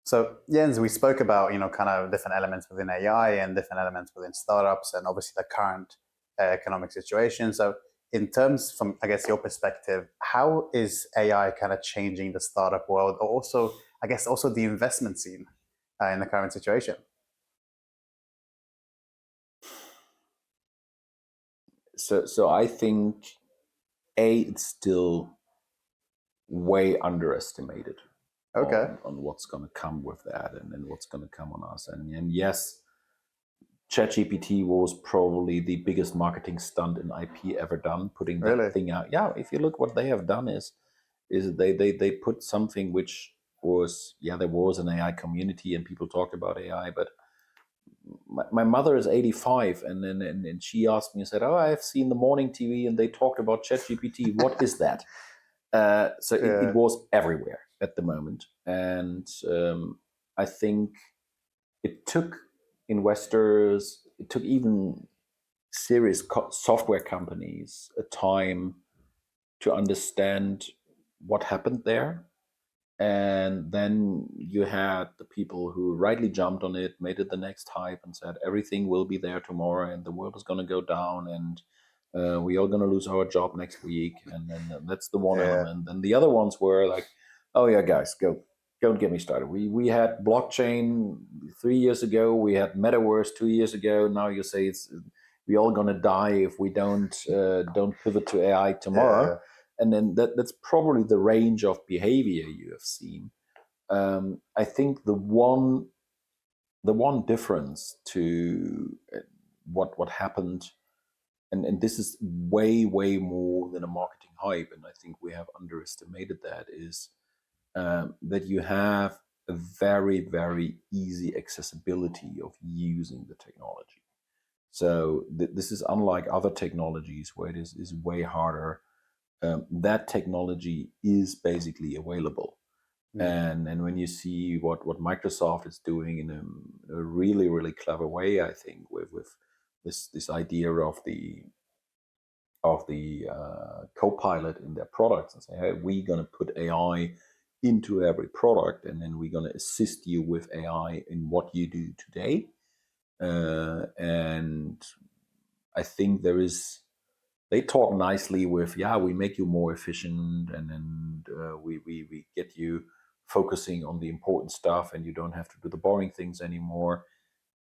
So Jens, we spoke about kind of different elements within AI and different elements within startups, and obviously the current economic situation. So in terms from I guess your perspective, how is AI kind of changing the startup world, or also I guess also the investment scene in the current situation? So I think it's still way underestimated Okay. on what's going to come with that and what's going to come on us. And yes, ChatGPT was probably the biggest marketing stunt in IP ever done, putting that Really? thing out. Yeah, if you look what they have done is they put something which was, yeah, there was an AI community and people talked about AI, but my mother is 85 and she asked me and said, oh, I've seen the morning TV and they talked about ChatGPT. What is that? So it was everywhere at the moment. And I think it took investors, it took even serious software companies a time to understand what happened there. And then you had the people who rightly jumped on it, made it the next hype, and said everything will be there tomorrow, and the world is going to go down, and we are going to lose our job next week. And then that's the one element. And the other ones were like, oh yeah, guys, don't get me started. We had blockchain 3 years ago. We had metaverse 2 years ago. Now you say we all going to die if we don't pivot to AI tomorrow. Yeah. And then that's probably the range of behavior you have seen. I think the one difference to what happened, and this is way more than a marketing hype, and I think we have underestimated that, is that you have a very easy accessibility of using the technology. So this is unlike other technologies where it is way harder. That technology is basically available. And when you see what Microsoft is doing in a really clever way, I think with this idea of the co-pilot in their products, and say, hey, we're going to put AI into every product, and then we're going to assist you with AI in what you do today. And I think they talk nicely with, yeah, we make you more efficient, and we get you focusing on the important stuff, and you don't have to do the boring things anymore.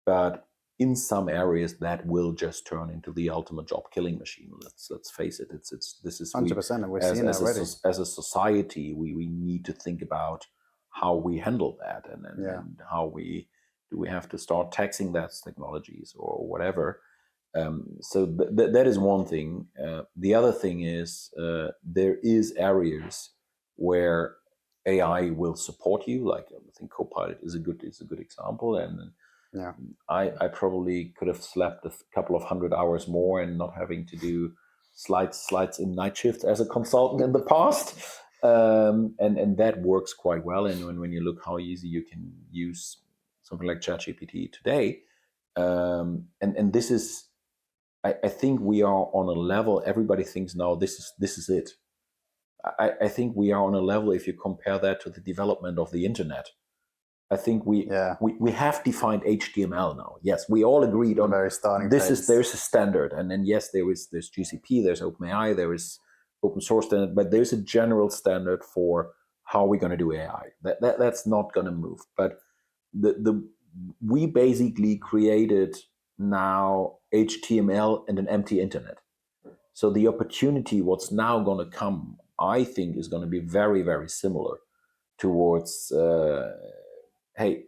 But in some areas, that will just turn into the ultimate job killing machine. Let's face it. This is 100%, and we're seeing that already. As a society, we need to think about how we handle that, and how do we have to start taxing that technologies or whatever. So that is one thing. The other thing is there is areas where AI will support you. Like I think Copilot is a good example, and I probably could have slept a couple of 100 hours more and not having to do slides in night shifts as a consultant in the past. And that works quite well. And when you look how easy you can use something like ChatGPT today, and this is, I think we are on a level, everybody thinks now this is it. I think we are on a level, if you compare that to the development of the internet, I think we have defined HTML now. Yes, we all agreed on very starting there's a standard, and then yes, there's GCP, there's OpenAI, there is open source standard, but there's a general standard for how we're going to do AI. That's not going to move. But we basically created now HTML and an empty internet. So the opportunity, what's now going to come, I think, is going to be very similar towards. Hey,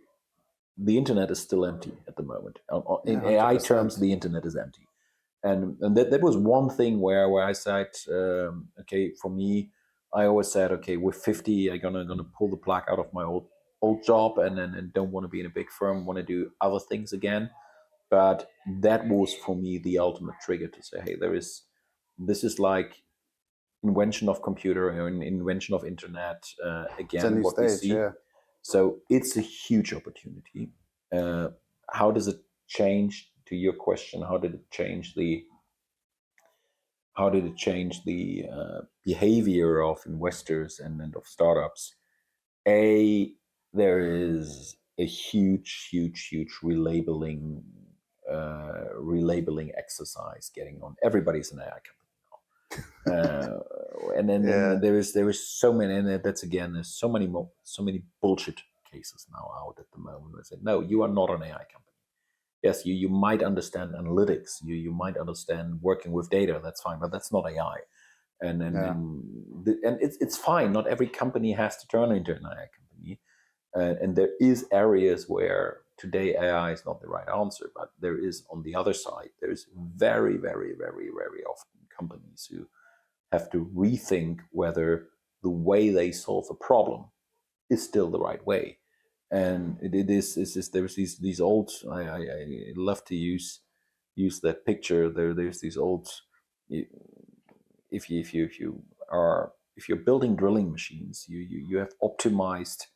the internet is still empty at the moment. In AI 100%. Terms, the internet is empty. And that was one thing where I said, okay, for me, I always said, okay, with 50, I'm gonna pull the plug out of my old job and don't want to be in a big firm, want to do other things again. But that was for me the ultimate trigger to say, hey, this is like invention of computer and invention of internet again. What we see. Yeah. So it's a huge opportunity. How does it change, to your question, how did it change the behavior of investors and of startups? there is a huge relabeling exercise getting on. Everybody's an AI company now, and then Yeah. there is so many, and that's again, there's so many bullshit cases now out at the moment. I say, no, you are not an AI company. Yes, you might understand analytics, you might understand working with data. That's fine, but that's not AI. And it's fine. Not every company has to turn into an AI company. And there is areas where today AI is not the right answer, but there is, on the other side, there's very often companies who have to rethink whether the way they solve a problem is still the right way. And it is there's these old, I love to use that picture. There's these old, if you're building drilling machines, you have optimized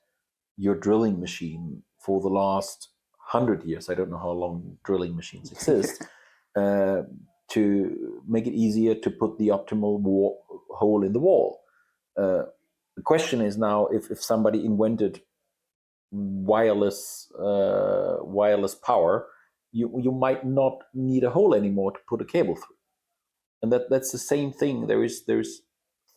your drilling machine for the last 100 years. I don't know how long drilling machines exist, to make it easier to put the optimal hole in the wall. The question is now, if somebody invented wireless power, you might not need a hole anymore to put a cable through. And that's the same thing. There's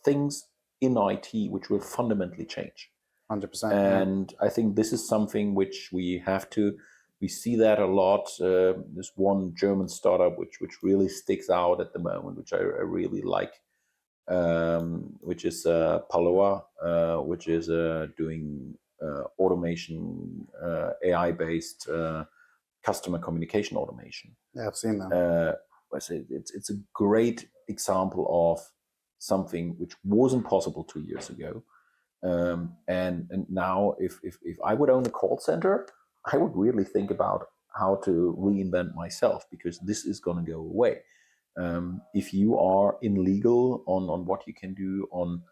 things in IT which will fundamentally change. 100%. And I think this is something which we see that a lot. There's one German startup which really sticks out at the moment, which I really like, which is Paloa, which is doing automation, AI-based customer communication automation. Yeah, I've seen them. I say it's a great example of something which wasn't possible 2 years ago. And now, if I would own a call center, I would really think about how to reinvent myself, because this is going to go away. If you are in legal on what you can do on,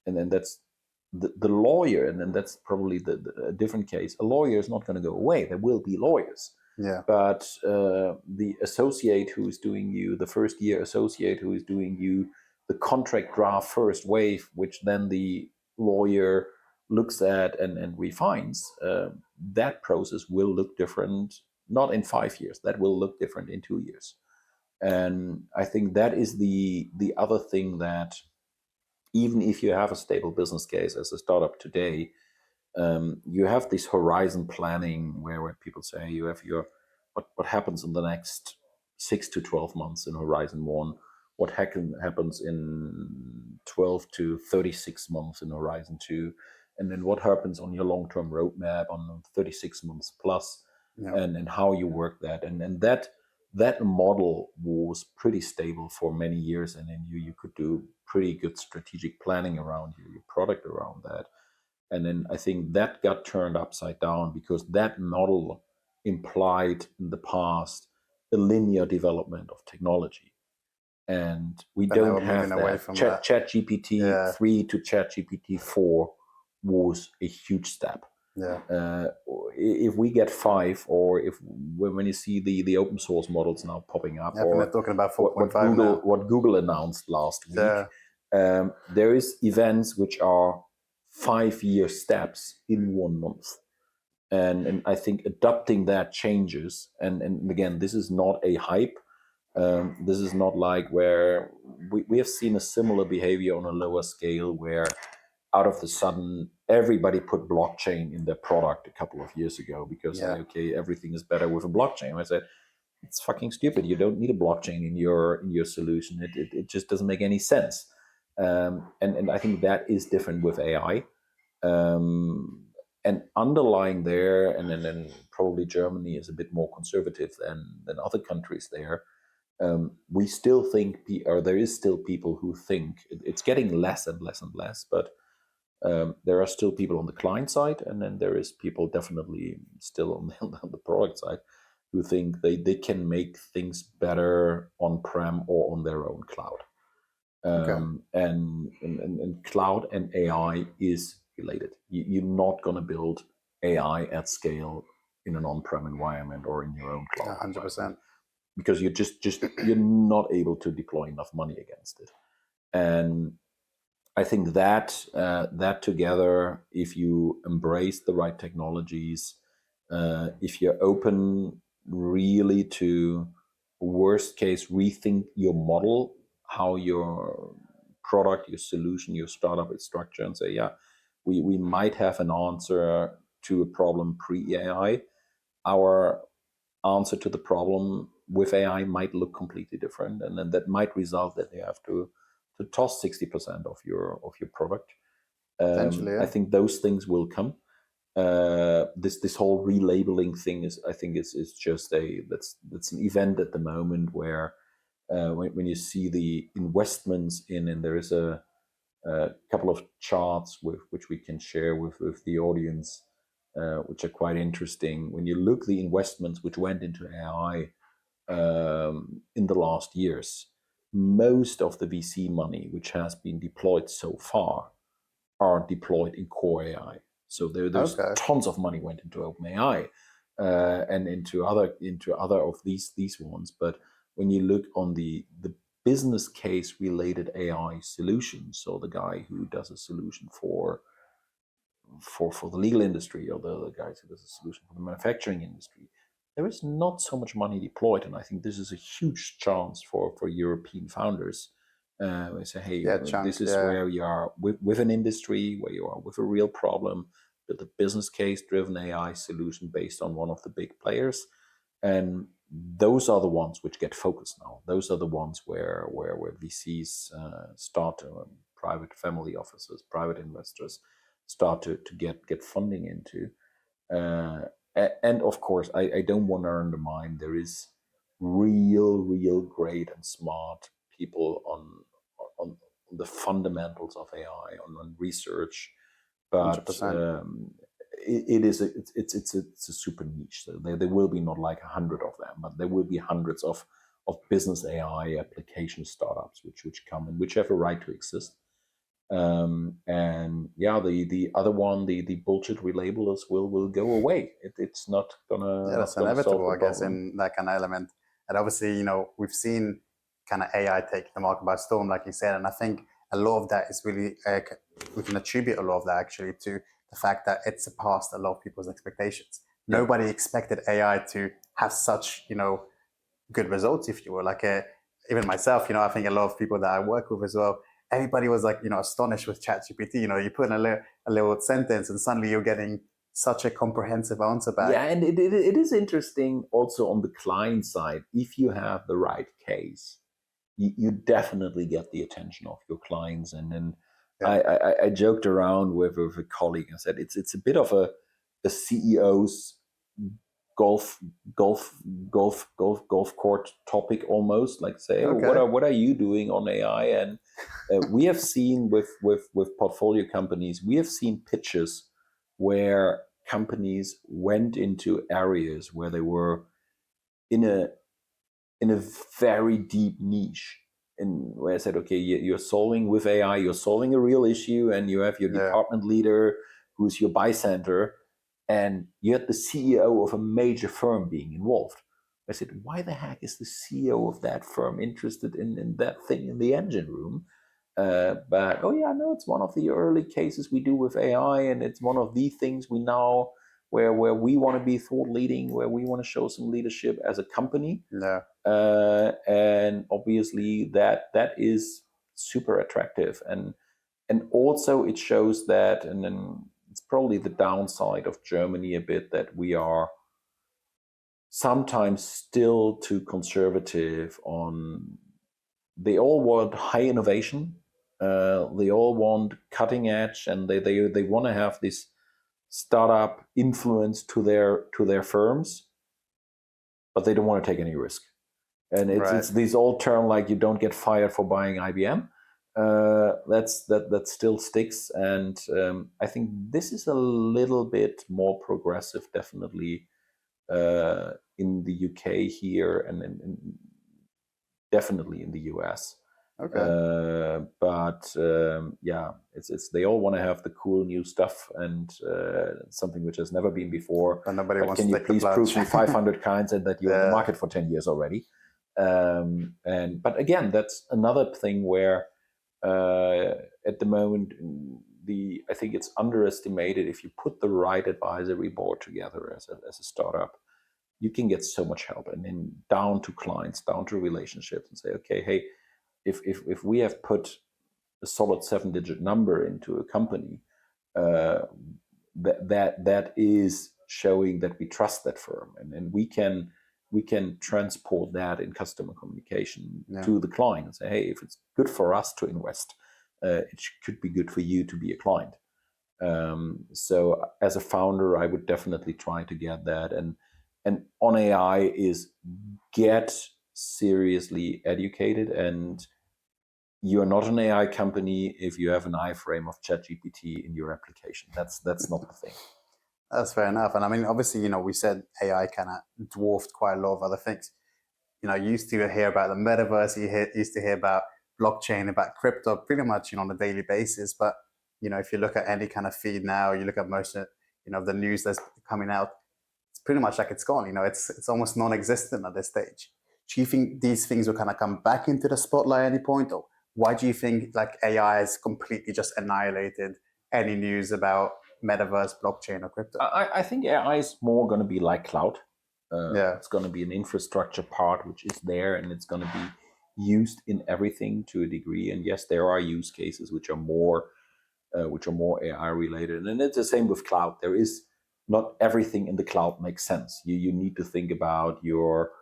and then that's the lawyer, and then that's probably a different case. A lawyer is not going to go away. There will be lawyers. Yeah. But the associate who is doing you, the first year associate who is doing you the contract draft first wave, which then the lawyer looks at and refines, that process will look different, not in 5 years. That will look different in 2 years. And I think that is the other thing, that even if you have a stable business case as a startup today, you have this horizon planning where people say you have your what happens in the next 6 to 12 months in horizon one, what happens in 12 to 36 months in horizon two, and then what happens on your long-term roadmap on 36 months plus, and how you work that. And that model was pretty stable for many years, and then you could do pretty good strategic planning around your product around that. And then I think that got turned upside down, because that model implied in the past a linear development of technology. And we don't have that. ChatGPT 3 to ChatGPT 4 was a huge step. Yeah. If we get 5, or when you see the open source models now popping up, or they're talking about 4.5 what Google announced last week, there is events which are 5-year steps in 1 month. And I think adopting that changes. And again, this is not a hype. This is not like where we have seen a similar behavior on a lower scale, where out of the sudden everybody put blockchain in their product a couple of years ago, because okay, everything is better with a blockchain. I said, it's fucking stupid. You don't need a blockchain in your solution. It just doesn't make any sense. And I think that is different with AI. And underlying there, and then probably Germany is a bit more conservative than other countries there. We still think, or there is still people who think it's getting less and less and less, but there are still people on the client side, and then there is people definitely still on the product side who think they can make things better on-prem or on their own cloud. And cloud and AI is related. You're not going to build AI at scale in an on-prem environment or in your own cloud. 100%. Because you're not able to deploy enough money against it. And I think that that together, if you embrace the right technologies, if you're open really to worst case rethink your model, how your product, your solution, your startup is structured, and say, yeah, we might have an answer to a problem pre-AI. Our answer to the problem with AI might look completely different, and then that might result that you have to toss 60% of your product. Potentially, I yeah. think those things will come. This whole relabeling thing is, I think, is just that's an event at the moment where when you see the investments in, and there is a couple of charts which we can share with the audience, which are quite interesting. When you look the investments which went into AI in the last years, most of the VC money which has been deployed so far are deployed in core AI. So there's Okay. tons of money went into OpenAI and into other of these ones. But when you look on the business case related AI solutions, so the guy who does a solution for the legal industry, or the guys who does a solution for the manufacturing industry, there is not so much money deployed. And I think this is a huge chance for European founders. We say, hey, Yeah, this chunk. is Yeah. where you are with an industry, where you are with a real problem, with a business case driven AI solution based on one of the big players. And those are the ones which get focused now. Those are the ones where VCs start, private family offices, private investors start to get funding into. And of course, I don't want to undermine, there is real great and smart people on the fundamentals of AI, on research, but 100%. it's a super niche. So there will be not like 100 of them, but there will be hundreds of business AI application startups which come and which have a right to exist. And yeah, the other one, the bullshit relabelers will go away. It's not Yeah, gonna that's solve inevitable, the I guess, problem. in that kind of element. And obviously, we've seen kind of AI take the market by storm, like you said. And I think a lot of that is really, we can attribute a lot of that actually to the fact that it surpassed a lot of people's expectations. Yeah. Nobody expected AI to have such, good results, if you will. Like, even myself, I think a lot of people that I work with as well, everybody was like, astonished with ChatGPT. You put in a little sentence and suddenly you're getting such a comprehensive answer back. Yeah, and it is interesting also on the client side. If you have the right case, you definitely get the attention of your clients. And then Yeah. I joked around with a colleague and said it's a bit of a CEO's golf court topic almost. Like, say, oh, Okay. what are you doing on AI? And we have seen with portfolio companies, we have seen pitches where companies went into areas where they were in a very deep niche, and where I said, okay, you're solving with AI, you're solving a real issue, and you have your department leader who's your buy center, and you had the CEO of a major firm being involved. I said, why the heck is the CEO of that firm interested in that thing in the engine room? But oh yeah, no, it's one of the early cases we do with AI, and it's one of the things we now where we want to be thought leading, where we want to show some leadership as a company. Yeah. And obviously that is super attractive, and also it shows that, and then it's probably the downside of Germany a bit, that we are sometimes still too conservative on. They all want high innovation. They all want cutting edge, and they want to have this startup influence to their firms, but they don't want to take any risk. And it's these old term like, you don't get fired for buying IBM. That still sticks, and I think this is a little bit more progressive, definitely in the UK here, and definitely in the US. Okay. But yeah, it's they all want to have the cool new stuff, and something which has never been before. But nobody But wants can to you take the please plunge. prove me 500 kinds and that you're in the market for 10 years already? But again, that's another thing where At the moment, I think it's underestimated. If you put the right advisory board together as a startup, you can get so much help, and then down to clients, down to relationships, and say, okay, hey, if we have put a solid 7-digit number into a company, that is showing that we trust that firm, and we can transport that in customer communication to the client and say, hey, if it's good for us to invest, it could be good for you to be a client. So as a founder, I would definitely try to get that. And on AI is get seriously educated. And you're not an AI company if you have an iframe of ChatGPT in your application. That's not the thing. That's fair enough. And I mean, obviously, we said AI kind of dwarfed quite a lot of other things. You used to hear about the metaverse, used to hear about blockchain, about crypto, pretty much, on a daily basis. But, if you look at any kind of feed now, you look at most of, the news that's coming out, it's pretty much like it's gone. It's almost non-existent at this stage. Do you think these things will kind of come back into the spotlight at any point? Or why do you think like AI has completely just annihilated any news about metaverse, blockchain, or crypto? I think AI is more going to be like cloud. It's going to be an infrastructure part which is there, and it's going to be used in everything to a degree. And yes, there are use cases which are more AI related, and it's the same with cloud. There is not everything in the cloud makes sense. You need to think about your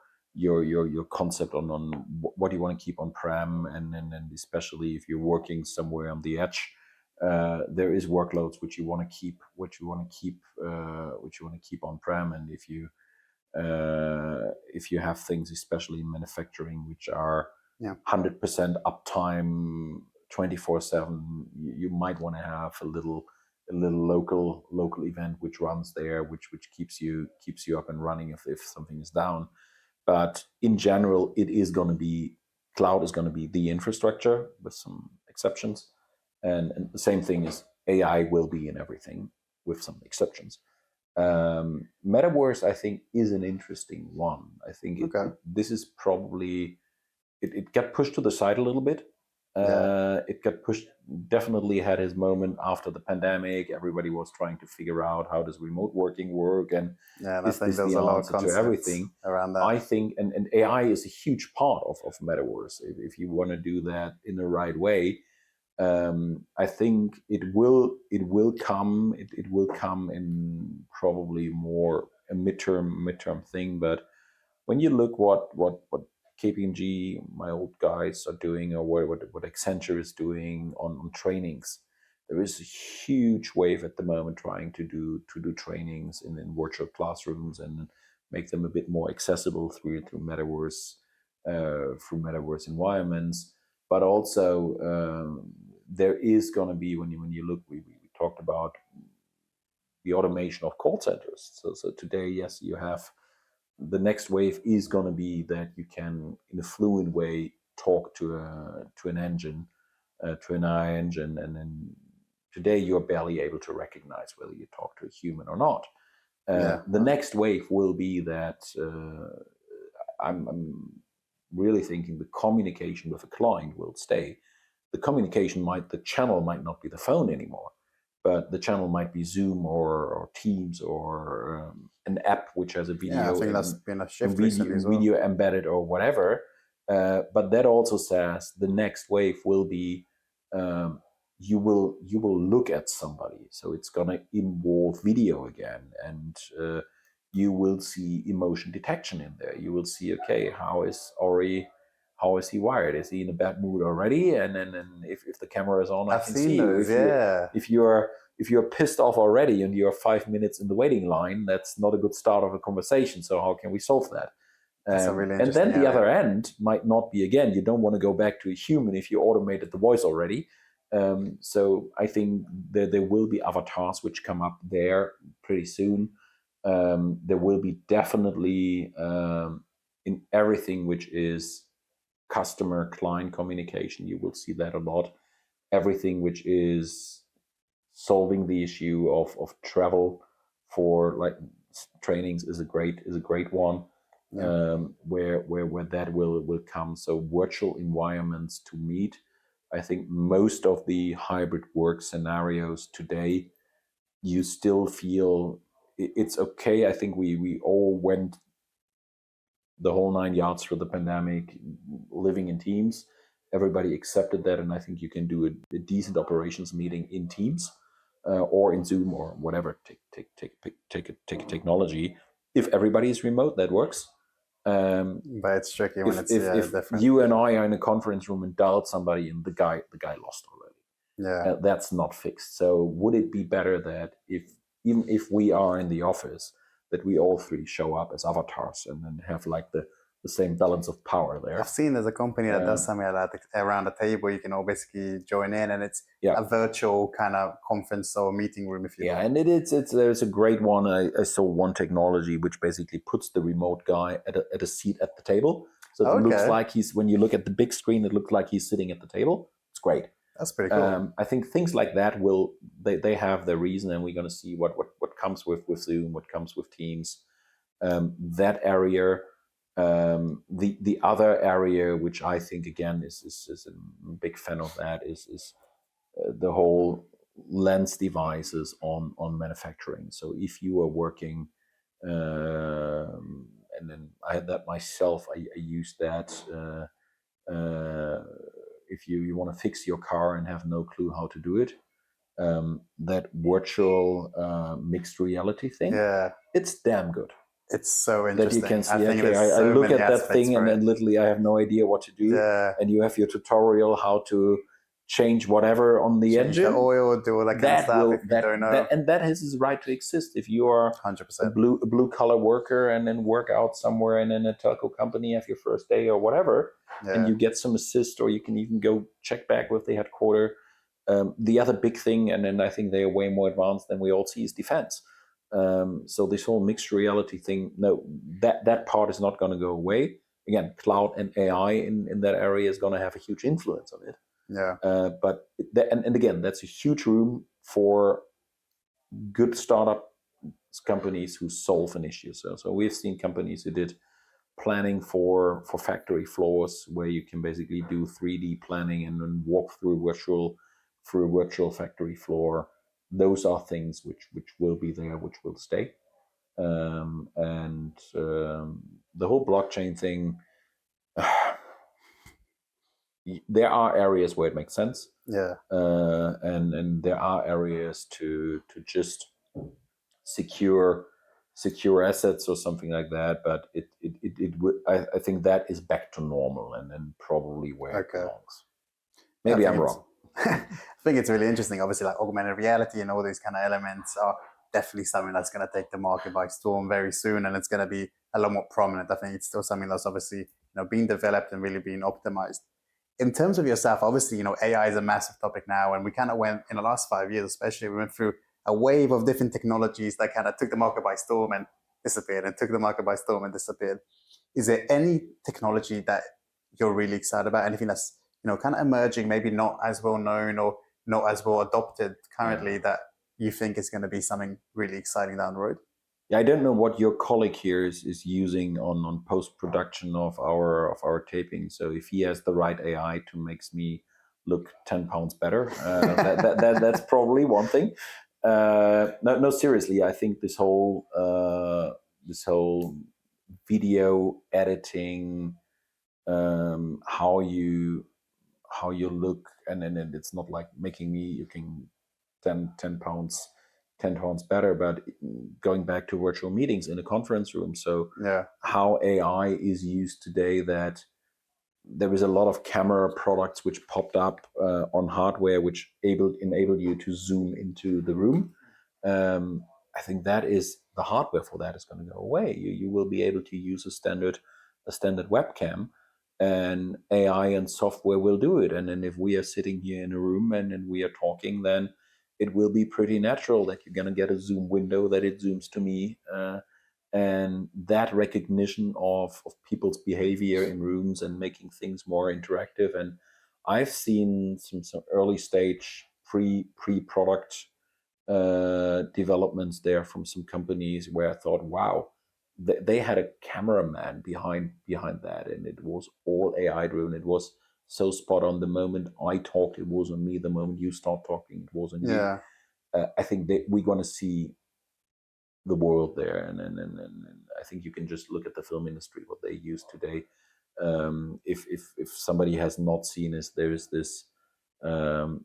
concept on what you want to keep on prem, and especially if you're working somewhere on the edge. There is workloads which you want to keep on prem, and if you have things, especially in manufacturing, which are 100% uptime 24/7, you might want to have a little local event which runs there, which keeps you up and running if something is down. But in general, cloud is going to be the infrastructure with some exceptions. And the same thing is AI will be in everything with some exceptions. Metaverse, I think, is an interesting one. I think this is probably, it got pushed to the side a little bit. It got pushed, definitely had his moment after the pandemic. Everybody was trying to figure out how does remote working work, and is this the answer to everything around that. I think, and AI is a huge part of Metaverse. If you want to do that in the right way, I think it will come. It will come in probably more a midterm thing. But when you look what KPMG, my old guys, are doing, or what Accenture is doing on trainings, there is a huge wave at the moment trying to do trainings in virtual classrooms and make them a bit more accessible through metaverse environments. But also there is going to be, when you look, we talked about the automation of call centers. So today, yes, you have, the next wave is going to be that you can, in a fluid way, talk to an engine, to an AI engine, and then today you're barely able to recognize whether you talk to a human or not. The next wave will be that I'm really thinking the communication with a client will stay. The channel might not be the phone anymore, but the channel might be Zoom or Teams or an app which has a video. Yeah, I think that's been a shift recently as well. Video embedded or whatever. But that also says the next wave will be you will look at somebody, so it's gonna involve video again, and you will see emotion detection in there. You will see, okay, how is Ori? How is he wired? Is he in a bad mood already? And then if the camera is on, I can see those, you. If you're pissed off already and you're 5 minutes in the waiting line, that's not a good start of a conversation. So how can we solve that? And then the other end might not be, again, you don't want to go back to a human if you automated the voice already. So I think there will be avatars which come up there pretty soon. There will be definitely in everything which is customer client communication, you will see that a lot. Everything which is solving the issue of travel for like trainings is a great one. Where that will come. So virtual environments to meet. I think most of the hybrid work scenarios today, you still feel it's okay. I think we all went the whole 9 yards through the pandemic, living in teams. Everybody accepted that, and I think you can do a decent operations meeting in Teams or in Zoom or whatever. Take a technology. If everybody is remote, that works. But it's tricky when it's if different. you and I are in a conference room and dialed somebody, and the guy lost already. Yeah, That's not fixed. So would it be better that even if we are in the office, that we all three show up as avatars and then have like the same balance of power there? I've seen there's a company that does something like that around the table. You can all basically join in, and it's a virtual kind of conference or meeting room, if you will. And it's there's a great one. I saw one technology which basically puts the remote guy at a seat at the table. So it looks like when you look at the big screen, it looks like he's sitting at the table. It's great. That's pretty cool. I think things like that they have their reason, and we're going to see what comes with Zoom, what comes with Teams. That area, the other area, which I think again is a big fan of that, is the whole lens devices on manufacturing. So if you are working, and then I had that myself. I used that. If you want to fix your car and have no clue how to do it, that virtual mixed reality thing, it's damn good. It's so interesting. That you can see, I look at that thing and then literally I have no idea what to do. And you have your tutorial how to change whatever on the engine. The oil, do all that kind of stuff if you don't know. And that has his right to exist. If you are 100%. a blue collar worker and then work out somewhere and in a telco company, have your first day or whatever, and you get some assist, or you can even go check back with the headquarter. The other big thing, and then I think they are way more advanced than we all see, is defense. So this whole mixed reality thing, no, that part is not going to go away. Again, cloud and AI in that area is going to have a huge influence on it. But and again, that's a huge room for good startup companies who solve an issue. So we've seen companies who did planning for factory floors, where you can basically do 3D planning and then walk through a virtual factory floor. Those are things which will be there, which will stay. And the whole blockchain thing, there are areas where it makes sense. And there are areas to just secure assets or something like that. But it would, I think that is back to normal and then probably where it belongs. Maybe I'm wrong. I think it's really interesting. Obviously, like augmented reality and all these kind of elements are definitely something that's going to take the market by storm very soon, and it's going to be a lot more prominent. I think it's still something that's obviously being developed and really being optimized. In terms of yourself, obviously, AI is a massive topic now, and we kind of went in the last 5 years, especially, we went through a wave of different technologies that kind of took the market by storm and disappeared, and took the market by storm and disappeared. Is there any technology that you're really excited about? Anything that's kind of emerging, maybe not as well known or not as well adopted currently, that you think is going to be something really exciting down the road? I don't know what your colleague here is using on post-production of our taping. So if he has the right AI to makes me look 10 pounds better, that's probably one thing. No, seriously, I think this whole video editing, how you look, and then it's not like making me looking 10 pounds better, but going back to virtual meetings in a conference room. So how AI is used today, that there is a lot of camera products which popped up on hardware which enabled you to zoom into the room. I think that is the hardware for that is going to go away. You will be able to use a standard webcam, and AI and software will do it. And then if we are sitting here in a room and we are talking, then it will be pretty natural that you're going to get a Zoom window that it zooms to me. And that recognition of people's behavior in rooms and making things more interactive. And I've seen some early stage pre-product developments there from some companies where I thought, wow, they had a cameraman behind that, and it was all AI driven. It was so spot on. The moment I talked, it was on me. The moment you start talking, it was on you. Yeah. I think that we're going to see the world there, and I think you can just look at the film industry, what they use today. If somebody has not seen this, there is this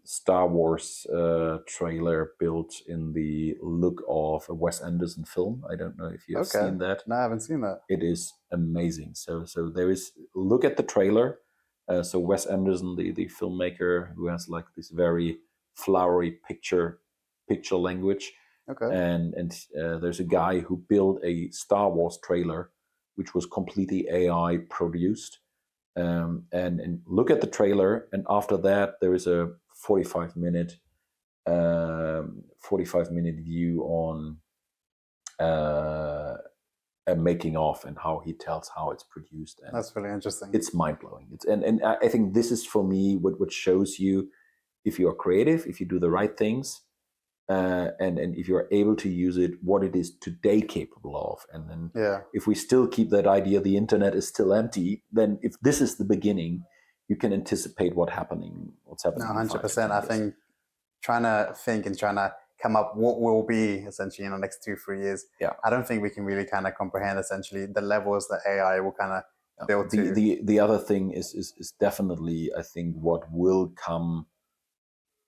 Star Wars trailer built in the look of a Wes Anderson film. I don't know if you have seen that. No, I haven't seen that. It is amazing. So there is, look at the trailer. So Wes Anderson, the filmmaker who has like this very flowery picture language. Okay. And there's a guy who built a Star Wars trailer, which was completely AI produced. And look at the trailer, and after that there is a 45 minute view on a making of and how he tells how it's produced. And that's really interesting. It's mind-blowing. And I think this is for me what shows you, if you are creative, if you do the right things, and if you're able to use it, what it is today capable of. And then if we still keep that idea, the internet is still empty, then if this is the beginning, you can anticipate what's happening. No, 100%. I think trying to come up what will be essentially in the next 2-3 years. Yeah. I don't think we can really kind of comprehend essentially the levels that AI will kind of build to. The other thing is definitely, I think, what will come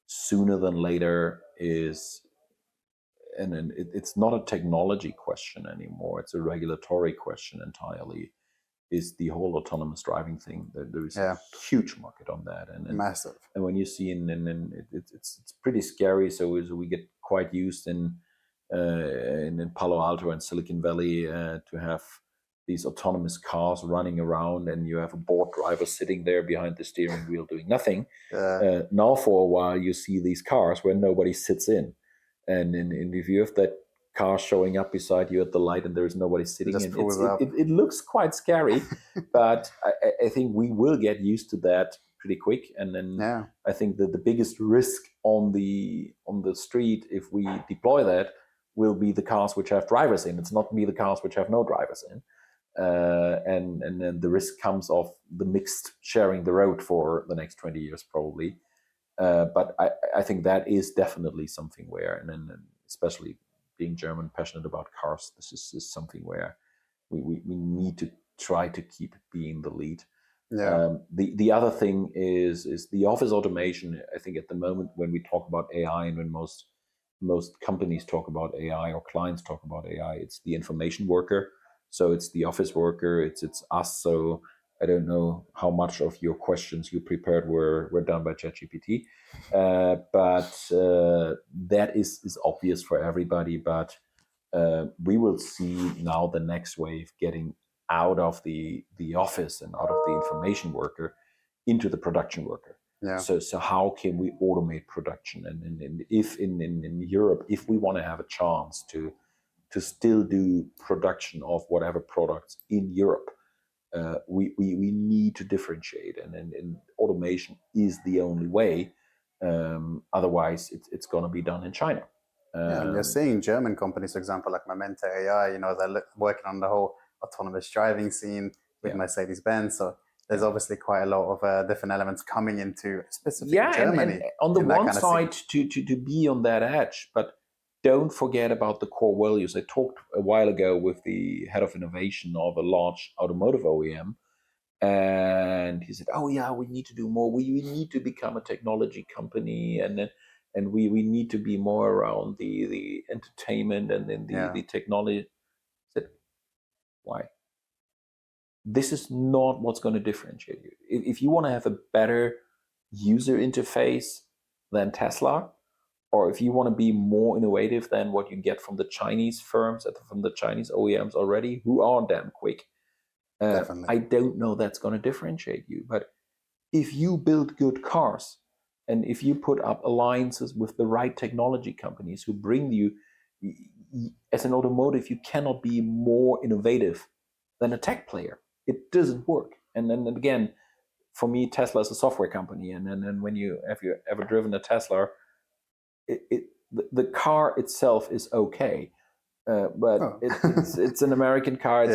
sooner than later is, and it's not a technology question anymore, it's a regulatory question entirely, is the whole autonomous driving thing. There is a huge market on that, and massive. And when you see it's pretty scary. So we get quite used in Palo Alto and Silicon Valley to have these autonomous cars running around, and you have a bored driver sitting there behind the steering wheel doing nothing. Now for a while you see these cars where nobody sits in, and if you have that car showing up beside you at the light and there is nobody sitting in, it looks quite scary. But I think we will get used to that pretty quick. And then I think that the biggest risk on the street, if we deploy that, will be the cars which have drivers in. It's not the cars which have no drivers in. And then the risk comes of the mixed sharing the road for the next 20 years probably. But I think that is definitely something where, and then especially being German, passionate about cars, this is something where we need to try to keep being the lead. The other thing is the office automation. I think at the moment when we talk about AI, and when most companies talk about AI or clients talk about AI, it's the information worker. So it's the office worker, it's us. So I don't know how much of your questions you prepared were done by ChatGPT, but that is obvious for everybody. But we will see now the next wave getting out of the office and out of the information worker into the production worker. So how can we automate production? And if in Europe, if we want to have a chance to still do production of whatever products in Europe, we need to differentiate, and automation is the only way. Otherwise, it's going to be done in China. And you're seeing German companies, for example, like Memento AI. They're working on the whole autonomous driving scene with Mercedes-Benz. So there's obviously quite a lot of different elements coming into specifically Germany. And on the one side, to be on that edge, but don't forget about the core values. I talked a while ago with the head of innovation of a large automotive OEM, and he said, "Oh yeah, we need to do more. We need to become a technology company, and we need to be more around the entertainment and then the technology." I said, why? This is not what's going to differentiate you. If you want to have a better user interface than Tesla, or if you want to be more innovative than what you get from the Chinese firms, from the Chinese OEMs already, who are damn quick, I don't know that's going to differentiate you. But if you build good cars, and if you put up alliances with the right technology companies who bring you, as an automotive, you cannot be more innovative than a tech player. It doesn't work. And then again, for me, Tesla is a software company. And then when have you ever driven a Tesla, the car itself is okay, but it's an American car.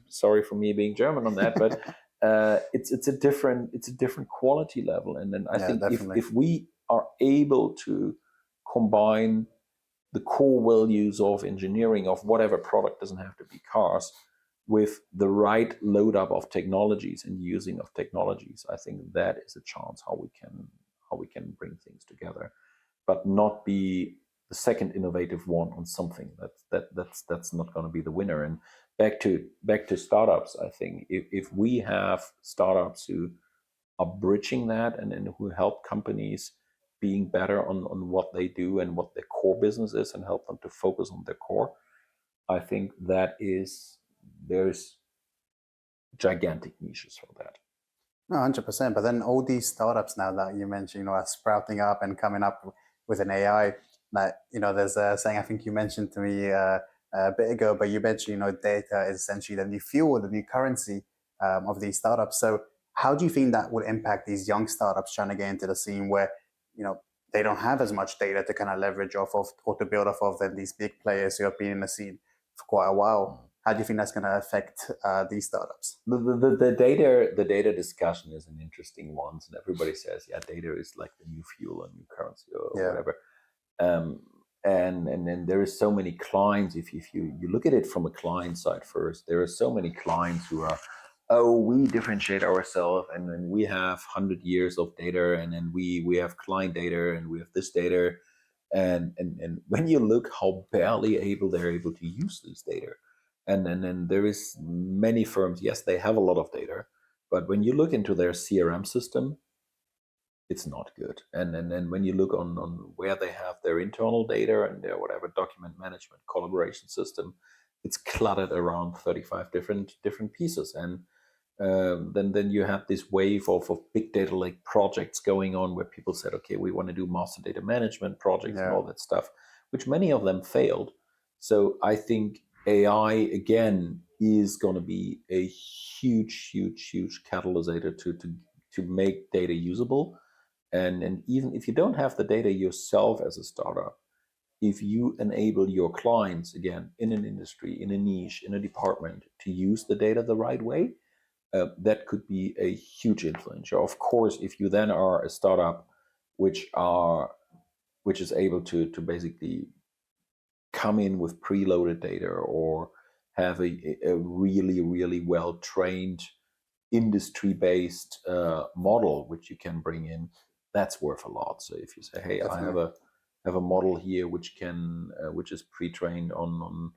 Sorry for me being German on that, but it's a different quality level. And then I think definitely. if we are able to combine the core values of engineering of whatever product, doesn't have to be cars, with the right load up of technologies and using of technologies, I think that is a chance how we can bring things together, but not be the second innovative one on something. That's not going to be the winner. And back to startups, I think if we have startups who are bridging that and who help companies being better on what they do and what their core business is and help them to focus on their core, I think there's gigantic niches for that. No, 100%. But then all these startups now that you mentioned, are sprouting up and coming up with an AI. That there's a saying I think you mentioned to me a bit ago, but you mentioned data is essentially the new fuel, the new currency of these startups. So how do you think that would impact these young startups trying to get into the scene where they don't have as much data to kind of leverage off of or to build off of than these big players who have been in the scene for quite a while? How do you think that's going to affect these startups? The data discussion is an interesting one, and everybody says, yeah, data is like the new fuel or new currency or whatever. And then there is so many clients. If you look at it from a client side first, there are so many clients who are, we differentiate ourselves, and then we have 100 years of data, and then we have client data, and we have this data, and when you look how barely they're able to use this data. And then there is many firms, yes, they have a lot of data, but when you look into their CRM system, it's not good. And then when you look on where they have their internal data and their whatever document management collaboration system, it's cluttered around 35 different pieces. And then you have this wave of big data lake projects going on where people said, okay, we want to do master data management projects and all that stuff, which many of them failed. So I think AI again is going to be a huge catalysator to make data usable. And even if you don't have the data yourself as a startup, if you enable your clients, again, in an industry, in a niche, in a department, to use the data the right way, that could be a huge influencer. Of course, if you then are a startup which is able to basically come in with preloaded data or have a really well trained industry-based model which you can bring in, that's worth a lot. So if you say, hey, definitely, I have a model here which is pre-trained on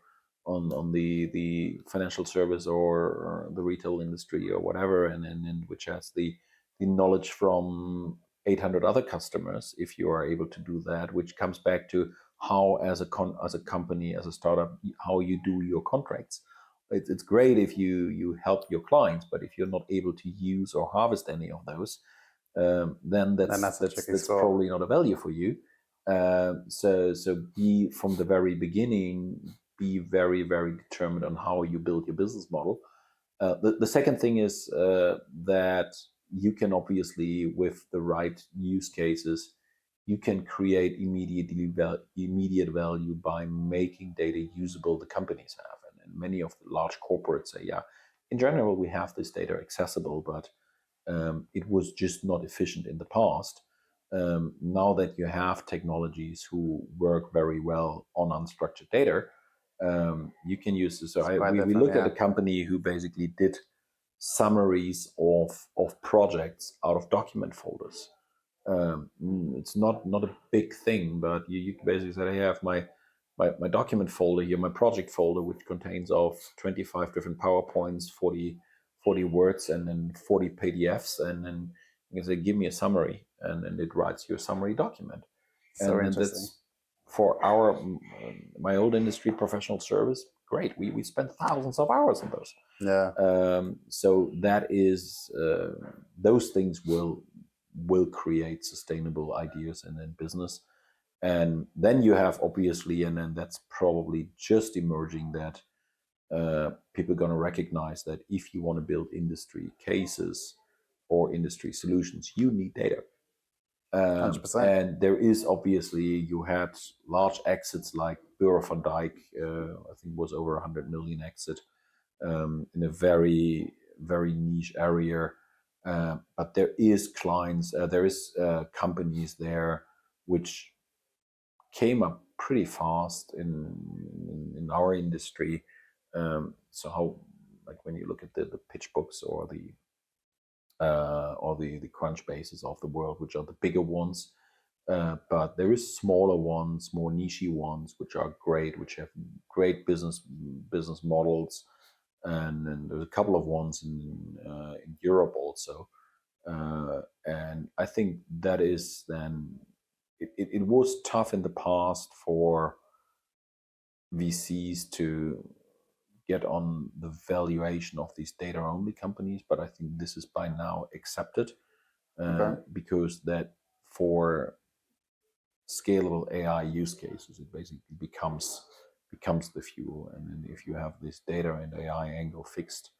the financial service or the retail industry or whatever, and which has the knowledge from 800 other customers, if you are able to do that, which comes back to how as a company, as a startup, how you do your contracts. It's great if you help your clients, but if you're not able to use or harvest any of those, then that's probably not a value for you. So be from the very beginning, be very determined on how you build your business model. The second thing is that you can obviously, with the right use cases, you can create immediate value by making data usable the companies have. And many of the large corporates say, yeah, in general, we have this data accessible, but it was just not efficient in the past. Now that you have technologies who work very well on unstructured data, you can use this. So we looked at a company who basically did summaries of projects out of document folders. It's not a big thing, but you basically say, hey, I have my document folder here, my project folder, which contains of 25 different PowerPoints, 40 words, and then 40 PDFs, and then you can say, give me a summary, and then it writes you a summary document. So and that's for my old industry, professional service. Great, we spent thousands of hours on those. Yeah. So that is those things will create sustainable ideas and then business. And then you have obviously, and then that's probably just emerging, that people are going to recognize that if you want to build industry cases or industry solutions, you need data. 100%. And there is obviously, you had large exits like Bureau van Dijk, I think was over 100 million exit, in a very very niche area. But there is clients, there is companies there which came up pretty fast in our industry. So how, like when you look at the pitch books or the crunch bases of the world, which are the bigger ones, but there is smaller ones, more niche ones, which are great, which have great business models, and there's a couple of ones in Europe also, and I think that is then it was tough in the past for VCs to get on the valuation of these data only companies, but I think this is by now accepted, because that for scalable AI use cases, it basically becomes the fuel. And then if you have this data and AI angle fixed,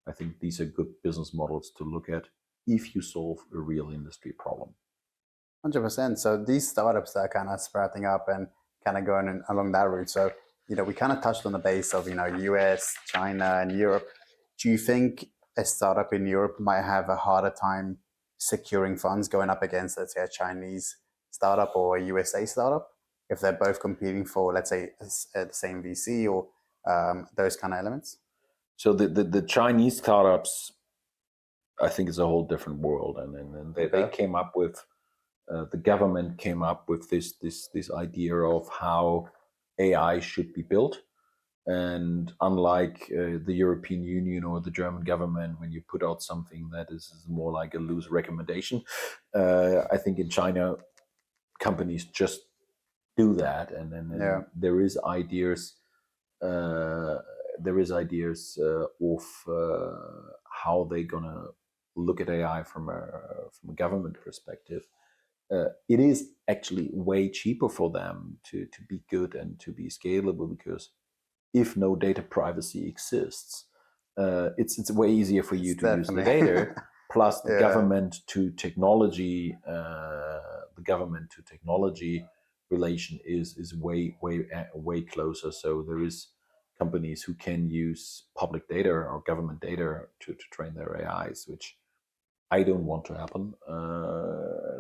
I think these are good business models to look at if you solve a real industry problem. 100%. So these startups that are kind of sprouting up and kind of going along that route. So, we kind of touched on the base of, US, China, and Europe. Do you think a startup in Europe might have a harder time securing funds going up against, let's say, a Chinese startup or a USA startup, if they're both competing for, let's say, the same VC or those kind of elements? So the Chinese startups, I think, is a whole different world, and they came up with the government came up with this idea of how AI should be built. And unlike the European Union or the German government, when you put out something that is more like a loose recommendation, I think in China, companies just do that, and then there is ideas. There is ideas of how they're gonna look at AI from a government perspective. It is actually way cheaper for them to be good and to be scalable, because if no data privacy exists, it's way easier for you to use the data. Plus, the government to technology, relation is way closer. So there is companies who can use public data or government data to train their AIs, which I don't want to happen.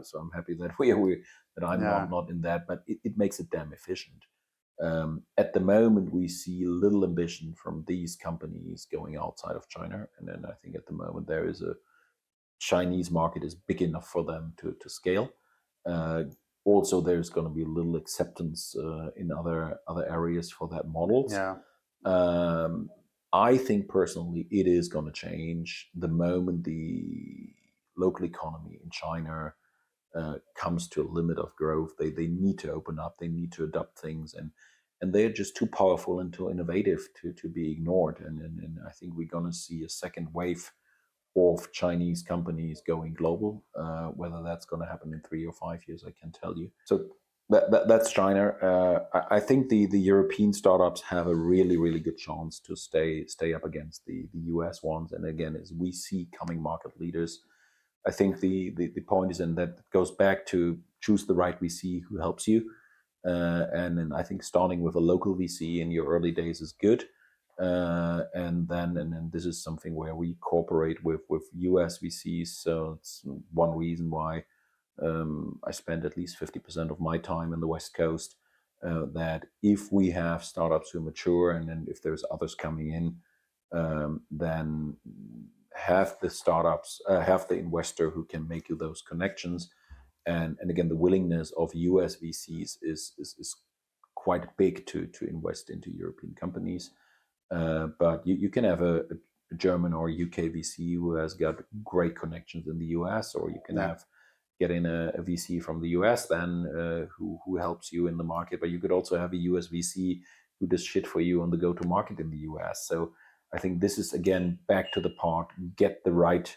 So I'm happy that that I'm not in that, but it makes it damn efficient. At the moment, we see little ambition from these companies going outside of China, and then I think at the moment there is a Chinese market is big enough for them to scale. Also, there's going to be little acceptance in other areas for that models. I think personally it is going to change the moment the local economy in China comes to a limit of growth. They need to open up, they need to adopt things, and they're just too powerful and too innovative to be ignored. And I think we're going to see a second wave of Chinese companies going global. Whether that's going to happen in 3 or 5 years, I can't tell you. So that's China. I think the European startups have a really good chance to stay up against the US ones. And again, as we see coming market leaders, I think the point is, and that goes back to choose the right VC who helps you. And then I think starting with a local VC in your early days is good. And then this is something where we cooperate with US VCs. So it's one reason why I spend at least 50% of my time in the West Coast. That if we have startups who mature, and then if there's others coming in, then have the startups, have the investor who can make you those connections. And again, the willingness of US VCs is quite big to invest into European companies. But you can have a German or UK VC who has got great connections in the US, or you can get in a VC from the US then who helps you in the market. But you could also have a US VC who does shit for you on the go-to-market in the US. So I think this is, again, back to the part, get the right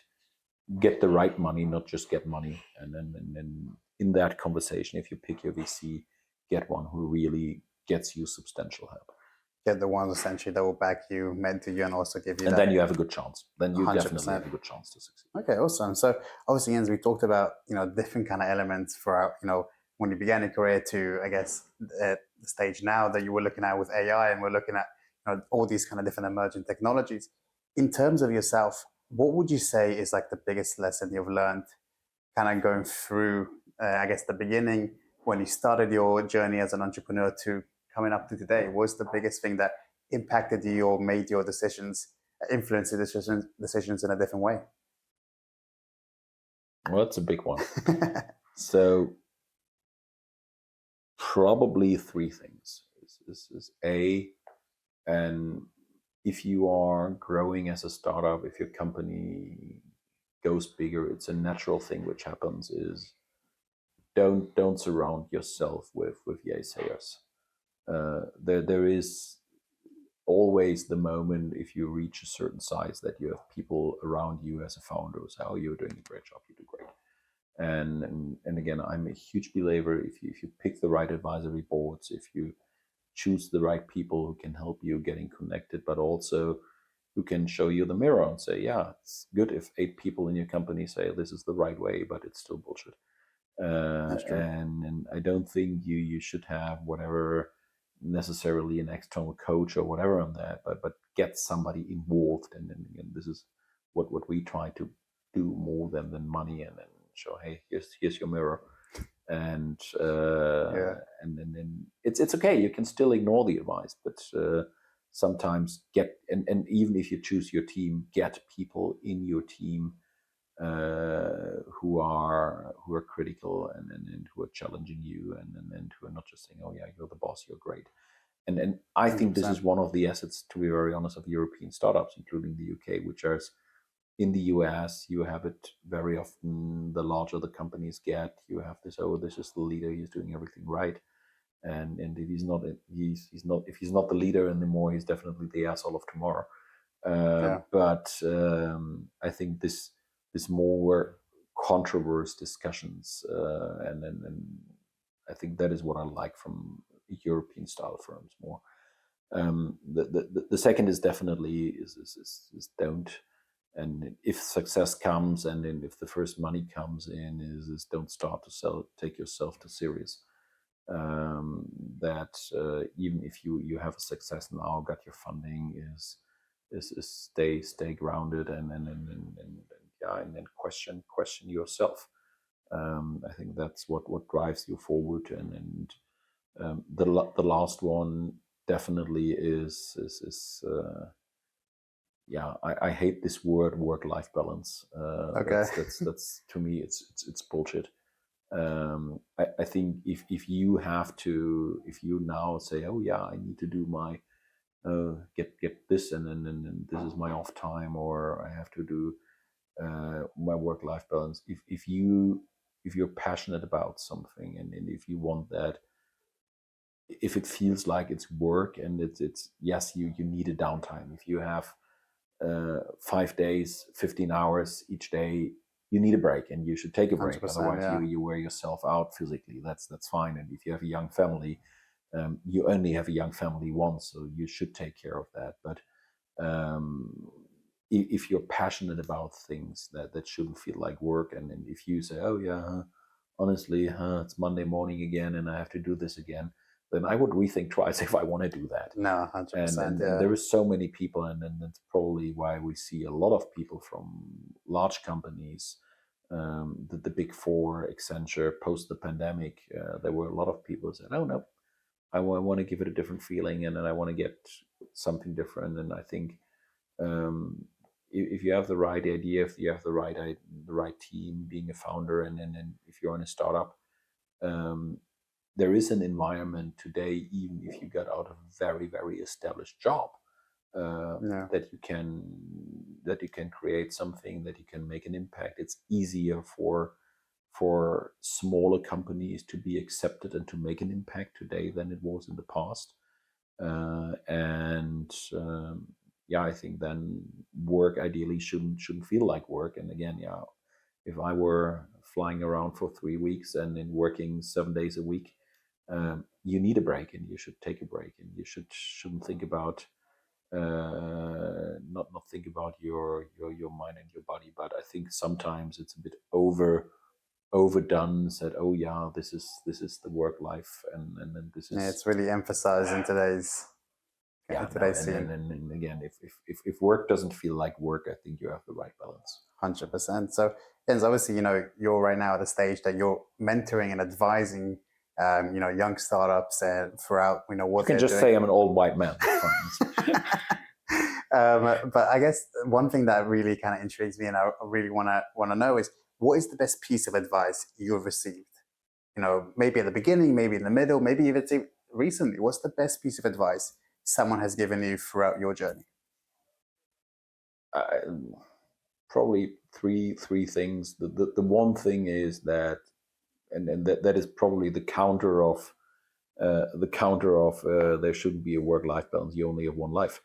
money, not just get money. And then in that conversation, if you pick your VC, get one who really gets you substantial help. Get the ones essentially that will back you, mentor you, and also give you and then you have a good chance. Then you 100%. Definitely have a good chance to succeed. Okay, awesome. So obviously, Jens, we talked about different kind of elements for our, when you began your career to, I guess, the stage now that you were looking at with AI, and we're looking at all these kind of different emerging technologies. In terms of yourself, what would you say is like the biggest lesson you've learned kind of going through, I guess, the beginning when you started your journey as an entrepreneur to coming up to today? What's the biggest thing that impacted you or made your decisions, influenced your decisions in a different way? Well, that's a big one. So probably three things is A, and if you are growing as a startup, if your company goes bigger, it's a natural thing which happens is don't surround yourself with yaysayers. There is always the moment if you reach a certain size that you have people around you as a founder who say, "Oh, you're doing a great job, you do great." And again, I'm a huge believer if you pick the right advisory boards, if you choose the right people who can help you getting connected, but also who can show you the mirror and say, yeah, it's good if 8 people in your company say this is the right way, but it's still bullshit. That's true. And I don't think you should have whatever necessarily an external coach or whatever on that, but get somebody involved. And then again, this is what we try to do more than money, and then show, hey, here's your mirror. And and then it's okay. You can still ignore the advice, but sometimes get and even if you choose your team, get people in your team who are critical and who are challenging you and who are not just saying, oh yeah, you're the boss, you're great. And I think this 100%. is one of the assets, to be very honest, of European startups, including the UK, which are in the US, you have it very often. The larger the companies get, you have this, oh, this is the leader, he's doing everything right. And if he's not, if he's not the leader anymore, he's definitely the asshole of tomorrow. But I think this more controversial discussions, and I think that is what I like from European style firms more. The second is definitely is don't. And if success comes, and then if the first money comes in, is don't start to take yourself too serious. That even if you have a success now, got your funding, is stay grounded and yeah, and then question yourself. I think that's what drives you forward. And the last one definitely is yeah, I hate this word work-life balance. Okay. That's to me it's bullshit. I think if you now say, oh yeah, I need to do my get this and then this is my off time, or I have to do my work-life balance. If you're passionate about something, and if you want that, if it feels like it's work, and it's yes, you need a downtime. If you have 5 days, 15 hours each day, you need a break, and you should take a break. 100%, Otherwise, yeah. you wear yourself out physically. That's fine. And if you have a young family, you only have a young family once, so you should take care of that. But if you're passionate about things, that shouldn't feel like work. And if you say, oh yeah, honestly, it's Monday morning again, and I have to do this again, then I would rethink twice if I want to do that. No, 100%, And there is so many people, and that's probably why we see a lot of people from large companies, the big four, Accenture, post the pandemic. There were a lot of people who said, oh no, I want to give it a different feeling, and then I want to get something different. And I think if you have the right idea, if you have the right team, being a founder, and if you're in a startup, there is an environment today, even if you got out of a very, very established job, that you can create something, that you can make an impact. It's easier for smaller companies to be accepted and to make an impact today than it was in the past. Yeah, I think then work ideally shouldn't feel like work. And again, yeah, if I were flying around for 3 weeks and then working 7 days a week, you need a break, and you should take a break, and you shouldn't think about not think about your mind and your body. But I think sometimes it's a bit overdone. Said, oh yeah, this is the work life, and then this is. Yeah, it's really emphasized in today's Yeah, today's scene. and again, if work doesn't feel like work, I think you have the right balance. 100%. So, Jens, obviously, you're right now at the stage that you're mentoring and advising, young startups and throughout, what You can they're just doing. say I'm an old white man. But I guess one thing that really kind of intrigues me, and I really want to know, is what is the best piece of advice you've received? Maybe at the beginning, maybe in the middle, maybe even recently. What's the best piece of advice someone has given you throughout your journey? Probably three things. The one thing is that, and that is probably the counter of there shouldn't be a work-life balance. You only have one life.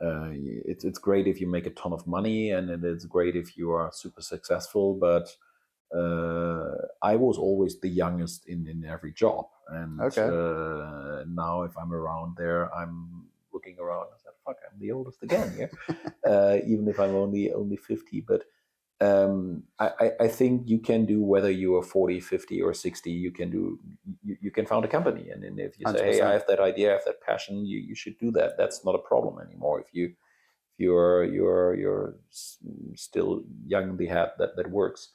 It's great if you make a ton of money, and it's great if you are super successful, but I was always the youngest in every job, and Okay. now if I'm around there, I'm looking around and said, "Fuck, I'm the oldest again." Yeah, even if I'm only 50. But I think you can do, whether you are 40, 50, or 60. You can found a company, and if you say, 100%. "Hey, I have that idea, I have that passion," you should do that. That's not a problem anymore. If you're still young in the head, that works.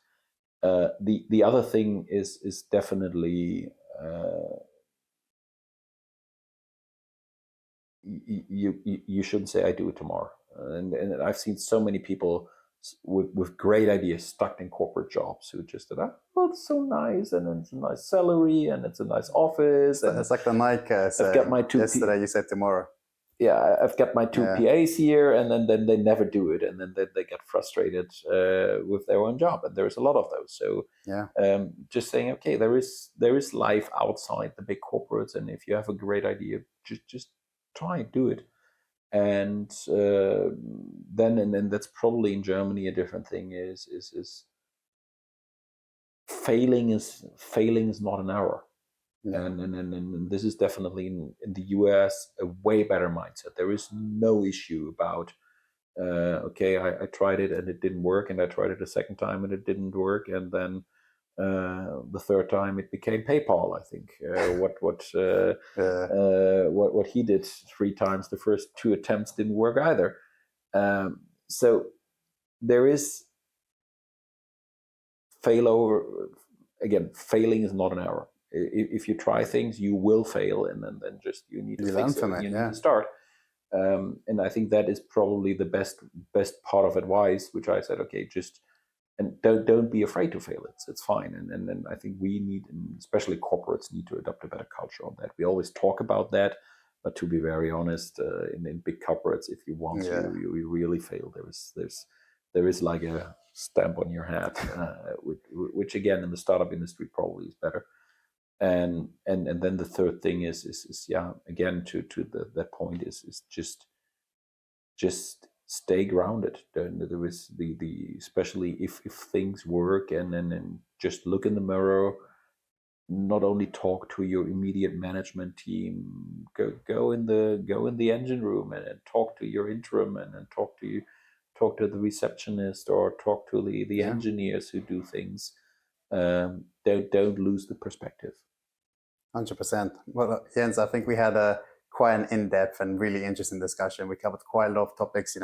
The other thing is definitely you shouldn't say, "I do it tomorrow." And I've seen so many people with great ideas stuck in corporate jobs who just said, "Oh, it's so nice, and it's a nice salary, and it's a nice office." And It's like the Nike I've got my two yesterday. You said tomorrow. Yeah, I've got my two PAs here, and then they never do it, and then they get frustrated with their own job, and there's a lot of those. So just saying, okay, there is life outside the big corporates, and if you have a great idea, just try, do it. And then that's probably in Germany a different thing. Is failing is not an error. Yeah. And this is definitely in the US a way better mindset. There is no issue about okay, I tried it and it didn't work, and I tried it a second time and it didn't work, and then the third time it became PayPal. I think what he did 3 times, the first 2 attempts didn't work either. So there is failing is not an error. If you try things, you will fail, and then just you need to fix it. You need to start. And I think that is probably the best part of advice, which I said, okay, just and don't be afraid to fail. It's fine. And I think we need, especially corporates, need to adopt a better culture on that. We always talk about that, but to be very honest, in big corporates, if you want to, you really fail. There is like a stamp on your head, which again in the startup industry probably is better. And then the third thing is again to that point is just stay grounded. There is the especially if things work, and then just look in the mirror. Not only talk to your immediate management team, go in the engine room and talk to your interim, and talk to the receptionist, or talk to the engineers who do things. Don't lose the perspective. 100%. Well, Jens, I think we had quite an in-depth and really interesting discussion. We covered quite a lot of topics,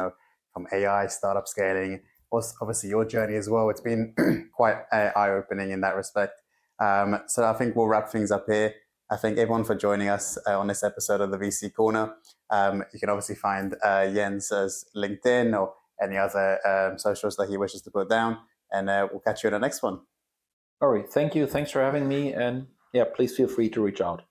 from AI, startup scaling, obviously your journey as well. It's been quite eye-opening in that respect. So I think we'll wrap things up here. I thank everyone for joining us on this episode of the VC Corner. You can obviously find Jens's LinkedIn or any other socials that he wishes to put down, and we'll catch you in the next one. Ori, thank you. Thanks for having me. And yeah, please feel free to reach out.